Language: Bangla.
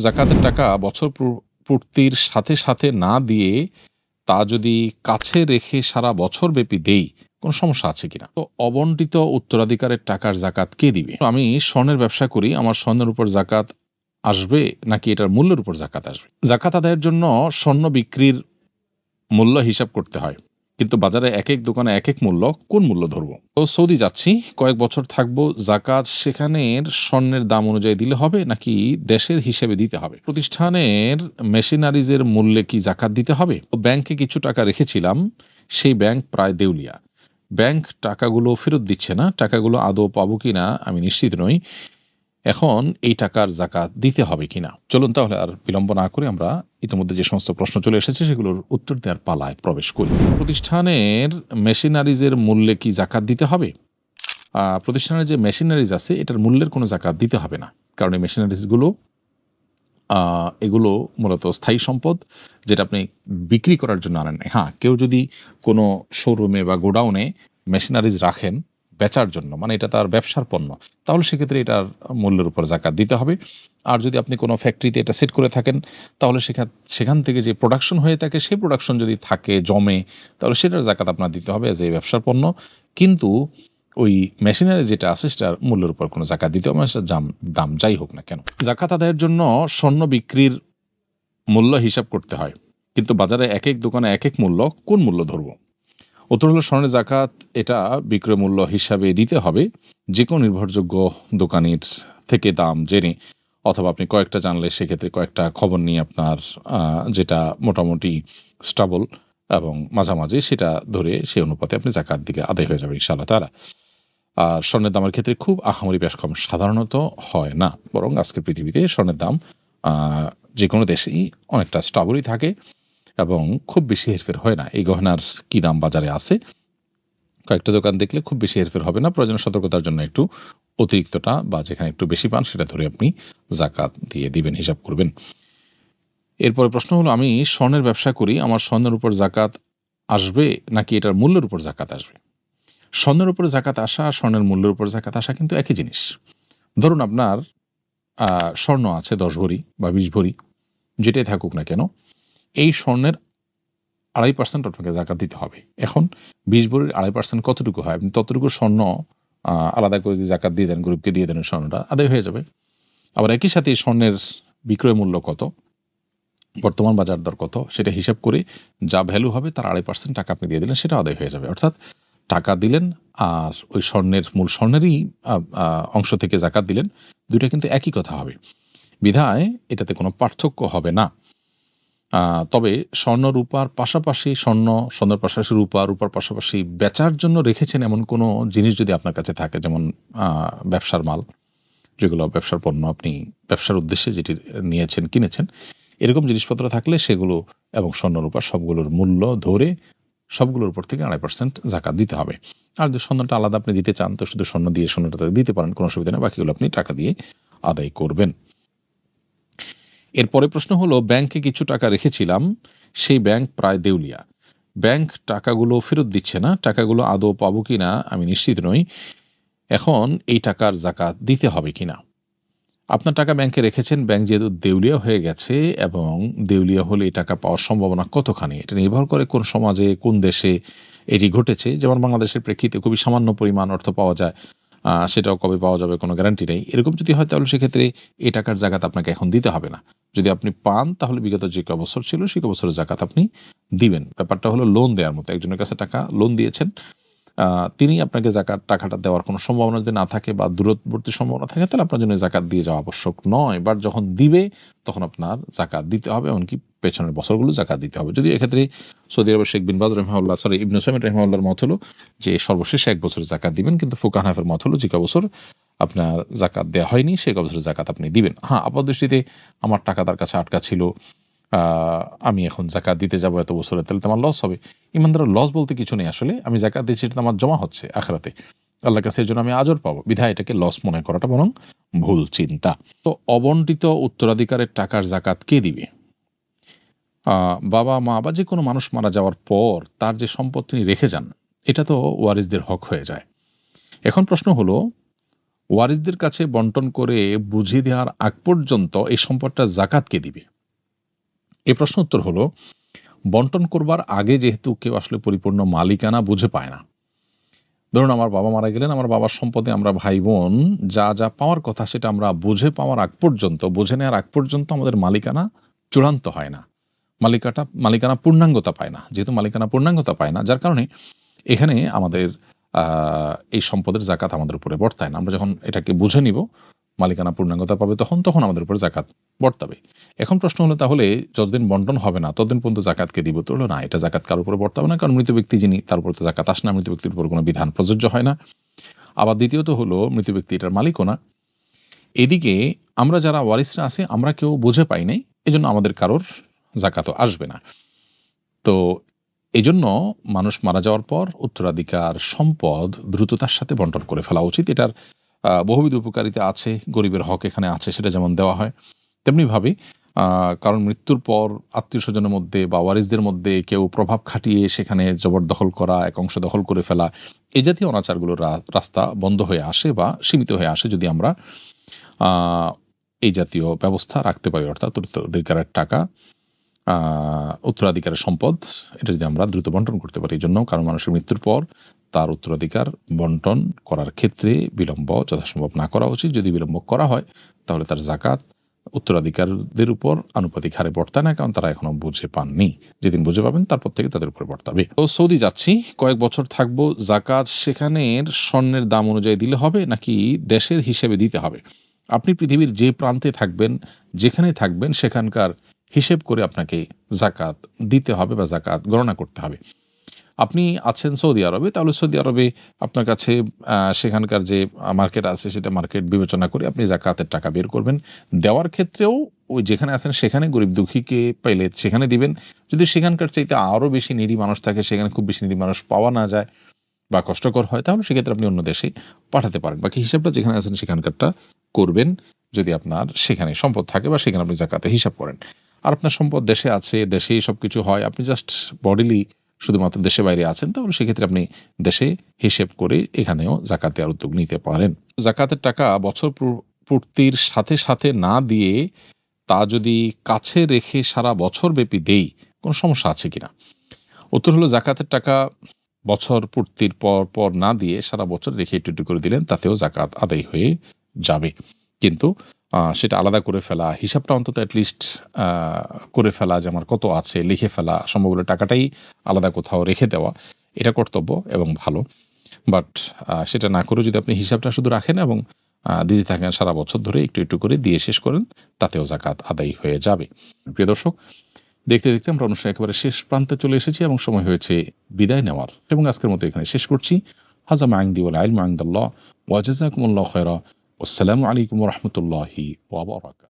জাকাতের টাকা বছর পূর্তির সাথে সাথে না দিয়ে তা যদি কাছে রেখে সারা বছর ব্যাপী দেই, কোনো সমস্যা আছে কিনা? তো অবন্টিত উত্তরাধিকারের টাকার জাকাত কে দিবে? আমি স্বর্ণের ব্যবসা করি, আমার স্বর্ণের উপর জাকাত আসবে নাকি এটার মূল্যের উপর জাকাত আসবে? জাকাত আদায়ের জন্য স্বর্ণ বিক্রির মূল্য হিসাব করতে হয়, কিন্তু বাজারে এক এক দোকানে এক এক মূল্য। কোন মূল্য ধরবো? তো সৌদি যাচ্ছি, কয়েক বছর থাকবো, জাকাত সেখানের স্বর্ণের দাম অনুযায়ী দিলে হবে নাকি দেশের হিসেবে দিতে হবে? প্রতিষ্ঠানের মেশিনারিজের মূল্যে কি জাকাত দিতে হবে? ব্যাংকে কিছু টাকা রেখেছিলাম, সেই ব্যাংক প্রায় দেউলিয়া। ব্যাংক টাকাগুলো ফেরত দিচ্ছে না, টাকাগুলো আদৌ পাবো কিনা আমি নিশ্চিত নই। এখন এই টাকার জাকাত দিতে হবে কিনা? চলুন তাহলে আর বিলম্ব না করে আমরা ইতিমধ্যে যে সমস্ত প্রশ্ন চলে এসেছে সেগুলোর উত্তর দেওয়ার পালায় প্রবেশ করি। প্রতিষ্ঠানের মেশিনারিজের মূল্যে কি জাকাত দিতে হবে? প্রতিষ্ঠানের যে মেশিনারিজ আছে এটার মূল্যের কোনো জাকাত দিতে হবে না, কারণ এই মেশিনারিজগুলো এগুলো মূলত স্থায়ী সম্পদ, যেটা আপনি বিক্রি করার জন্য আনেন নাই। হ্যাঁ, কেউ যদি কোনো শোরুমে বা গোডাউনে মেশিনারিজ রাখেন বেচার জন্য, মানে এটা তার ব্যবসার পণ্য, তাহলে সেক্ষেত্রে এটার মূল্যের উপর জাকাত দিতে হবে। আর যদি আপনি কোনো ফ্যাক্টরিতে এটা সেট করে থাকেন, তাহলে সেখান থেকে যে প্রোডাকশন হয়ে থাকে সেই প্রোডাকশন যদি থাকে জমে, তাহলে সেটার জাকাত আপনার দিতে হবে এজ এই ব্যবসার পণ্য। কিন্তু ওই মেশিনারি যেটা আছে সেটার মূল্যের উপর কোনো জাকাত দিতে হবে না, সেটার দাম যাই হোক না কেন। জাকাত আদায়ের জন্য স্বর্ণ বিক্রির মূল্য হিসাব করতে হয়, কিন্তু বাজারে এক এক দোকানে এক এক মূল্য। কোন মূল্য ধরবো? উত্তর হলো স্বর্ণের জাকাত এটা বিক্রয় মূল্য হিসাবে দিতে হবে, যে কোনো নির্ভরযোগ্য দোকানির থেকে দাম জেনে, অথবা আপনি কয়েকটা জানলে সেক্ষেত্রে কয়েকটা খবর নিয়ে আপনার যেটা মোটামুটি স্টাবল এবং মাঝামাঝি সেটা ধরে সেই অনুপাতে আপনি জাকাত দিলে আদায় হয়ে যাবে ইনশাআল্লাহ তাআলা। আর স্বর্ণের দামের ক্ষেত্রে খুব আহামরি বেশ কম সাধারণত হয় না, বরং আজকের পৃথিবীতে স্বর্ণের দাম যে কোনো দেশেই অনেকটা স্টাবলই থাকে এবং খুব বেশি হেরফের হয় না। এই গহনার কী দাম বাজারে আছে, কয়েকটা দোকান দেখলে খুব বেশি হেরফের হবে না। প্রয়োজনীয় সতর্কতার জন্য একটু অতিরিক্তটা বা যেখানে একটু বেশি পান সেটা ধরে আপনি জাকাত দিয়ে দিবেন, হিসাব করবেন। এরপরে প্রশ্ন হলো, আমি স্বর্ণের ব্যবসা করি, আমার স্বর্ণের উপর জাকাত আসবে নাকি এটার মূল্যের উপর জাকাত আসবে? স্বর্ণের উপর জাকাত আসা আর স্বর্ণের মূল্যের উপর জাকাত আসা কিন্তু একই জিনিস। ধরুন আপনার স্বর্ণ আছে ১০ ভরি বা ২০ ভরি, যেটাই থাকুক না কেন, এই স্বর্ণের ২.৫% আপনাকে জাকাত দিতে হবে। এখন ২০ ভরির ২.৫% কতটুকু হয়? আপনি ততটুকু স্বর্ণ আলাদা করে যদি জাকাত দিয়ে দেন, গরিবকে দিয়ে দেন, স্বর্ণটা আদায় হয়ে যাবে। আবার একই সাথে এই স্বর্ণের বিক্রয় মূল্য কত, বর্তমান বাজার দর কত, সেটা হিসাব করে যা ভ্যালু হবে তার ২.৫% টাকা আপনি দিয়ে দিলেন, সেটা আদায় হয়ে যাবে। অর্থাৎ টাকা দিলেন আর ওই স্বর্ণের মূল স্বর্ণেরই অংশ থেকে জাকাত দিলেন, ২টা কিন্তু একই কথা হবে। বিধায় এটাতে কোনো পার্থক্য হবে না। তবে স্বর্ণ রূপার পাশাপাশি স্বর্ণের পাশাপাশি রূপার পাশাপাশি বেচার জন্য রেখেছেন এমন কোনো জিনিস যদি আপনার কাছে থাকে, যেমন ব্যবসার মাল, যেগুলো ব্যবসার পণ্য আপনি ব্যবসার উদ্দেশ্যে যেটি নিয়েছেন, কিনেছেন, এরকম জিনিসপত্র থাকলে সেগুলো এবং স্বর্ণ রূপা সবগুলোর মূল্য ধরে সবগুলোর উপর থেকে ২.৫% জাকাত দিতে হবে। আর যদি স্বর্ণটা আলাদা আপনি দিতে চান, তো শুধু স্বর্ণ দিয়ে স্বর্ণটা দিতে পারেন, কোনো অসুবিধা নেই, বাকিগুলো আপনি টাকা দিয়ে আদায় করবেন। এরপরে প্রশ্ন হলো, ব্যাংকে কিছু টাকা রেখেছিলাম, সেই ব্যাংক প্রায় দেউলিয়া। ব্যাংক টাকাগুলো ফেরত দিচ্ছে না, টাকাগুলো আদৌ পাবো কিনা আমি নিশ্চিত নই। এখন এই টাকার জাকাত দিতে হবে কিনা? আপনার টাকা ব্যাংকে রেখেছেন, ব্যাংক যেহেতু দেউলিয়া হয়ে গেছে এবং দেউলিয়া হলে এই টাকা পাওয়ার সম্ভাবনা কতখানি, এটা নির্ভর করে কোন সমাজে কোন দেশে এটি ঘটেছে। যেমন বাংলাদেশের প্রেক্ষিতে খুবই সামান্য পরিমাণ অর্থ পাওয়া যায়, সেটাও কবে পাওয়া যাবে কোনো গ্যারান্টি নেই। এরকম যদি হয় তাহলে সেক্ষেত্রে এই টাকার জাকাত আপনাকে এখন দিতে হবে না। যদি আপনি পান তাহলে বিগত যে ক বছর ছিল সেই ক বছরের জাকাত আপনি দিবেন। ব্যাপারটা হলো লোন দেওয়ার মতো। একজনের কাছে টাকা লোন দিয়েছেন, তিনি আপনাকে জাকাত টাকাটা দেওয়ার কোনো সম্ভাবনা যদি না থাকে বা দূরবর্তী সম্ভাবনা থাকে, তাহলে আপনার জন্য জাকাত দিয়ে যাওয়া আবশ্যক নয়। বাট যখন দিবে তখন আপনার জাকাত দিতে হবে, এমনকি পেছনের বছরগুলো জাকাত দিতে হবে। যদিও এক্ষেত্রে সৌদি আরবের শেখ বিন বাজ রাহিমাহুল্লাহ ইবনে উসাইমিন রাহিমাহুল্লাহর মত হলো যে সর্বশেষে ১ বছরের জাকাত দিবেন, কিন্তু ফুকাহা হানাফির মত হলো যে বছর আপনার জাকাত দেওয়া হয়নি সেই বছরের জাকাত আপনি দিবেন। হ্যাঁ, আপাতদৃষ্টিতে আমার টাকা তার কাছে আটকা ছিল, আমি এখন জাকাত দিতে যাবো এত বছরে, তাহলে তো আমার লস হবে। ইমানদারের লস বলতে কিছু নেই আসলে। আমি জাকাত দিচ্ছি, এটা তো আমার জমা হচ্ছে আখিরাতে আল্লাহর কাছে, এর জন্য আমি আজর পাবো। বিধায় এটাকে লস মনে করাটা বরং ভুল চিন্তা। তো অবন্টিত উত্তরাধিকারের টাকার জাকাত কে দিবে? বাবা মা বা যে কোনো মানুষ মারা যাওয়ার পর তার যে সম্পদ তিনি রেখে যান, এটা তো ওয়ারিসদের হক হয়ে যায়। এখন প্রশ্ন হলো, ওয়ারিসদের কাছে বন্টন করে বুঝিয়ে দেওয়ার আগ পর্যন্ত এই সম্পদটা জাকাত কে দিবে? এই প্রশ্ন উত্তর হলো, বন্টন করবার আগে যেহেতু কেউ আসলে পরিপূর্ণ মালিকানা বুঝে পায় না। ধরুন আমার বাবা মারা গেলেন, আমার বাবার সম্পদে আমরা ভাই বোন যা যা পাওয়ার কথা সেটা আমরা বুঝে পাওয়ার আগ পর্যন্ত, বুঝে নেওয়ার আগ পর্যন্ত আমাদের মালিকানা চূড়ান্ত হয় না, মালিকানা পূর্ণাঙ্গতা পায় না। যেহেতু মালিকানা পূর্ণাঙ্গতা পায় না, যার কারণে এখানে আমাদের এই সম্পদের জাকাত আমাদের উপরে বর্তায় না। আমরা যখন এটাকে বুঝে নিব, মালিকানা পূর্ণাঙ্গতা পাবে, তখন আমাদের উপরে জাকাত বর্তাবে। এখন প্রশ্ন হলো, তাহলে যতদিন বন্টন হবে না ততদিন পর্যন্ত জাকাতকে দিব? তো হলো না, এটা জাকাত কারোর উপরে বর্তাবে না, কারণ মৃত ব্যক্তি যিনি, তার উপর তো জাকাত আসে না, মৃত ব্যক্তির উপর কোনো বিধান প্রযোজ্য হয় না। আবার দ্বিতীয়ত হলো, মৃত ব্যক্তি এটার মালিকও না। এদিকে আমরা যারা ওয়ারিসরা আছে আমরা কেউ বুঝে পাই নাই, এজন্য আমাদের কারোর জাকাতও আসবে না। তো এজন্য মানুষ মারা যাওয়ার পর উত্তরাধিকার সম্পদ দ্রুততার সাথে বন্টন করে ফেলা উচিত। এটার বহুবিধ উপকারিতা আছে, গরিবের হক এখানে আছে, সেটা যেমন দেওয়া হয় তেমনিভাবে কারণ মৃত্যুর পর আত্মীয় স্বজনের মধ্যে বা ওয়ারিসদের মধ্যে কেউ প্রভাব খাটিয়ে সেখানে জবরদখল করা, এক অংশ দখল করে ফেলা, এই জাতীয় অনাচারগুলোর রাস্তা বন্ধ হয়ে আসে বা সীমিত হয়ে আসে যদি আমরা এই জাতীয় ব্যবস্থা রাখতে পারি। অর্থাৎ উত্তরাধিকারের টাকা, উত্তরাধিকারের সম্পদ, এটা যদি আমরা দ্রুত বন্টন করতে পারি। এই জন্য কারণ মানুষের মৃত্যুর পর তার উত্তরাধিকার বন্টন করার ক্ষেত্রে বিলম্ব যথাসম্ভব না করা উচিত। যদি বিলম্ব করা হয় তাহলে তার জাকাত উত্তরাধিকারদের উপর আনুপাতিক হারে বর্তায় না, কারণ তারা এখনো বুঝে পাননি। যেদিন বুঝে পাবেন তারপর থেকে তাদের উপরে বর্তাবে। তো সৌদি যাচ্ছি, কয়েক বছর থাকবো, জাকাত সেখানের স্বর্ণের দাম অনুযায়ী দিলে হবে নাকি দেশের হিসেবে দিতে হবে? আপনি পৃথিবীর যে প্রান্তে থাকবেন, যেখানে থাকবেন, সেখানকার হিসেব করে আপনাকে জাকাত দিতে হবে বা জাকাত গণনা করতে হবে। আপনি আছেন সৌদি আরবে, তাহলে সৌদি আরবে আপনার কাছে সেখানকার যে মার্কেট আছে সেটা মার্কেট বিবেচনা করে আপনি জাকাতের টাকা বের করবেন। দেওয়ার ক্ষেত্রেও ওই যেখানে আছেন সেখানে, গরিব দুঃখীকে পাইলে সেখানে দিবেন। যদি সেখানকার চাইতে আরও বেশি নিডি মানুষ থাকে, সেখানে খুব বেশি নিডি মানুষ পাওয়া না যায় বা কষ্টকর হয়, তাহলে সেক্ষেত্রে আপনি অন্য দেশে পাঠাতে পারেন। বাকি হিসাবটা যেখানে আছেন সেখানকারটা করবেন, যদি আপনার সেখানে সম্পদ থাকে বা সেখানে আপনি জাকাতের হিসাব করেন। আর আপনার সম্পদ দেশে আছে, দেশেই সব কিছু হয়, আপনি জাস্ট বডিলি শুধুমাত্র দেশে বাইরে আছেন, তাহলে সেক্ষেত্রে আপনি দেশে হিসেব করে এখানেও জাকাত দেওয়ার উদ্যোগ নিতে পারেন। জাকাতের টাকা বছর পূর্তির সাথে সাথে না দিয়ে তা যদি কাছে রেখে সারা বছর ব্যাপী দেই, কোনো সমস্যা আছে কিনা? উত্তর হলো, জাকাতের টাকা বছর পূর্তির পর পর না দিয়ে সারা বছর রেখে একটু একটু করে দিলেন, তাতেও জাকাত আদায় হয়ে যাবে। কিন্তু সেটা আলাদা করে ফেলা, হিসাবটা অন্তত অ্যাটলিস্ট করে ফেলা, যে আমার কত আছে লিখে ফেলা, সম্ভব হলে টাকাটাই আলাদা কোথাও রেখে দেওয়া, এটা কর্তব্য এবং ভালো। বাট সেটা না করে যদি আপনি হিসাবটা শুধু রাখেন এবং দিতে থাকেন সারা বছর ধরে একটু একটু করে দিয়ে শেষ করেন, তাতেও জাকাত আদায় হয়ে যাবে। প্রিয় দর্শক, দেখতে দেখতে আমরা অনুষ্ঠান একেবারে শেষ প্রান্তে চলে এসেছি এবং সময় হয়েছে বিদায় নেওয়ার, এবং আজকের মতো এখানে শেষ করছি। হাজা মাইন্দি ওয়াল ইলমু ইনদাল্লাহ ওয়া জাযাকুমুল্লাহু খায়রা। আসসালামু আলাইকুম ওয়া রাহমাতুল্লাহি ওয়া বারাকাতুহু।